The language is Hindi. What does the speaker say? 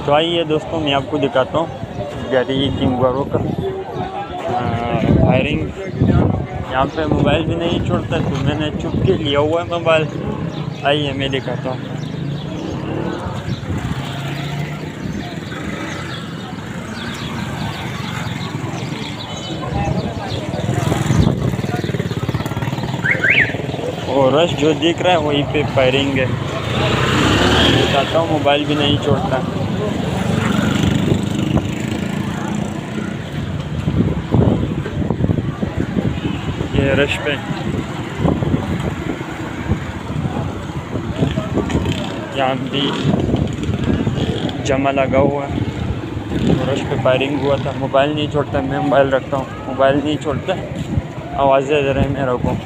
तो आइए दोस्तों, मैं आपको दिखाता हूँ लियारी किंग वालों का फायरिंग। यहाँ पे मोबाइल भी नहीं छोड़ता, तो मैंने चुप के लिया हुआ है मोबाइल। आइए मैं दिखाता हूँ। और रश जो दिख रहा है वहीं पे फायरिंग है। दिखाता हूँ, मोबाइल भी नहीं छोड़ता। ये रश पे यहाँ भी जमा लगा हुआ है। रश पे फायरिंग हुआ था। मोबाइल नहीं छोड़ता, मैं मोबाइल रखता हूँ, मोबाइल नहीं छोड़ता, आवाज़ें दे रहे हैं मेरे को।